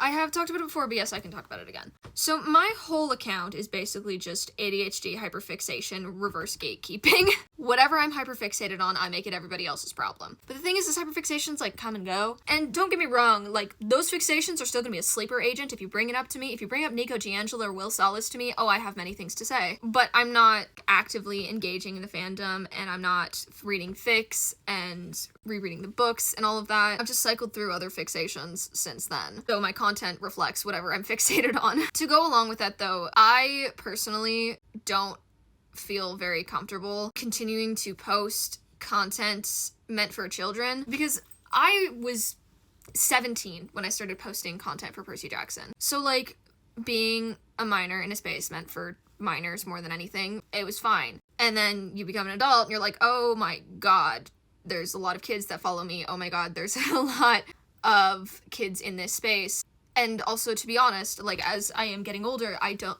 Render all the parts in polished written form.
I have talked about it before, but yes, I can talk about it again. So my whole account is basically just ADHD, hyperfixation, reverse gatekeeping. Whatever I'm hyperfixated on, I make it everybody else's problem. But the thing is, this hyperfixations like come and go. And don't get me wrong, like those fixations are still gonna be a sleeper agent if you bring it up to me. If you bring up Nico Giangelo or Will Salas to me, oh, I have many things to say. But I'm not actively engaging in the fandom, and I'm not reading fics and rereading the books and all of that. I've just cycled through other fixations since then. So my content reflects whatever I'm fixated on. To go along with that though, I personally don't feel very comfortable continuing to post content meant for children because I was 17 when I started posting content for Percy Jackson. So like being a minor in a space meant for minors more than anything, it was fine. And then you become an adult and you're like, oh my god, there's a lot of kids that follow me. Oh my god, there's a lot of kids in this space. And also, to be honest, like, as I am getting older,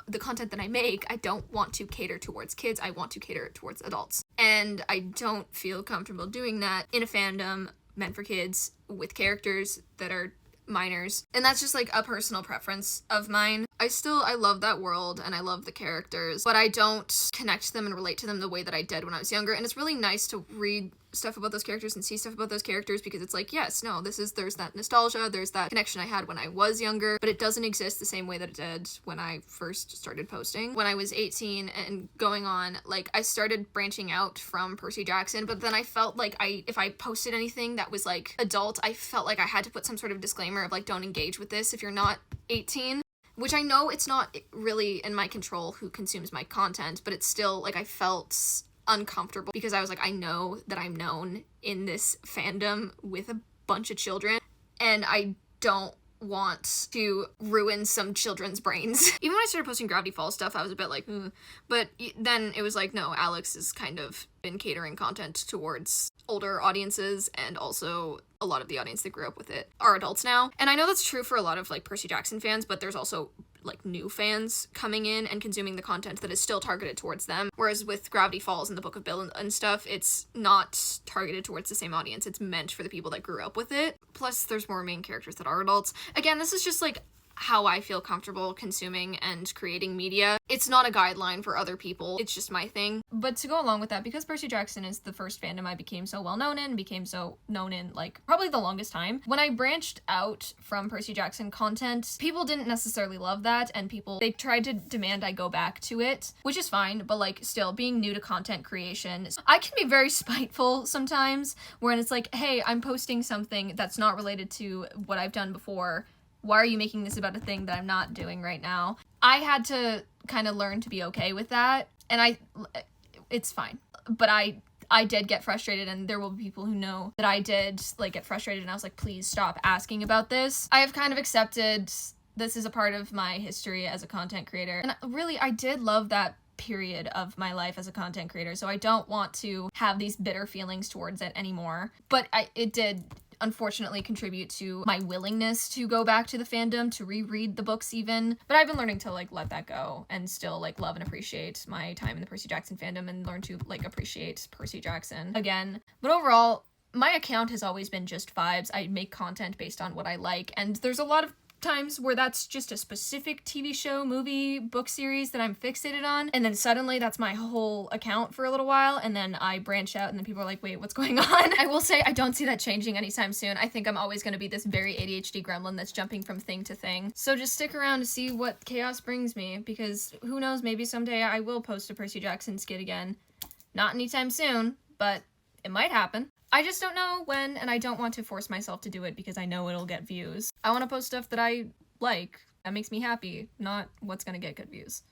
the content that I make, I don't want to cater towards kids, I want to cater towards adults. And I don't feel comfortable doing that in a fandom meant for kids with characters that are minors. And that's just, like, a personal preference of mine. I love that world, and I love the characters, but I don't connect to them and relate to them the way that I did when I was younger, and it's really nice to read stuff about those characters and see stuff about those characters because it's like, yes, no, there's that nostalgia, there's that connection I had when I was younger, but it doesn't exist the same way that it did when I first started posting. When I was 18 and going on, like, I started branching out from Percy Jackson, but then I felt like if I posted anything that was, like, adult, I felt like I had to put some sort of disclaimer of, like, don't engage with this if you're not 18. Which I know it's not really in my control who consumes my content, but it's still, like, I felt uncomfortable because I was like, I know that I'm known in this fandom with a bunch of children, and I don't want to ruin some children's brains. Even when I started posting Gravity Falls stuff, I was a bit like, but then it was like, no, Alex has kind of been catering content towards older audiences, and also a lot of the audience that grew up with it are adults now. And I know that's true for a lot of, like, Percy Jackson fans, but there's also, like, new fans coming in and consuming the content that is still targeted towards them. Whereas with Gravity Falls and the Book of Bill and stuff, it's not targeted towards the same audience. It's meant for the people that grew up with it. Plus, there's more main characters that are adults. Again, this is just, like, how I feel comfortable consuming and creating media. It's not a guideline for other people, it's just my thing. But to go along with that, because Percy Jackson is the first fandom I became so well known in, like, probably the longest time, when I branched out from Percy Jackson content, people didn't necessarily love that, and they tried to demand I go back to it, which is fine, but, like, still, being new to content creation, I can be very spiteful sometimes, when it's like, hey, I'm posting something that's not related to what I've done before. Why are you making this about a thing that I'm not doing right now? I had to kind of learn to be okay with that, and it's fine. But I did get frustrated, and there will be people who know that I did, like, get frustrated, and I was like, please stop asking about this. I have kind of accepted this is a part of my history as a content creator, and really, I did love that period of my life as a content creator, so I don't want to have these bitter feelings towards it anymore. But it did unfortunately contribute to my willingness to go back to the fandom, to reread the books even. But I've been learning to, like, let that go and still, like, love and appreciate my time in the Percy Jackson fandom and learn to, like, appreciate Percy Jackson again. But overall, my account has always been just vibes. I make content based on what I like, and there's a lot of times where that's just a specific TV show, movie, book series that I'm fixated on, and then suddenly that's my whole account for a little while, and then I branch out, and then people are like, wait, what's going on? I will say I don't see that changing anytime soon. I think I'm always going to be this very ADHD gremlin that's jumping from thing to thing. So just stick around to see what chaos brings me, because who knows, maybe someday I will post a Percy Jackson skit again. Not anytime soon, but it might happen. I just don't know when, and I don't want to force myself to do it because I know it'll get views. I want to post stuff that I like, that makes me happy, not what's gonna get good views.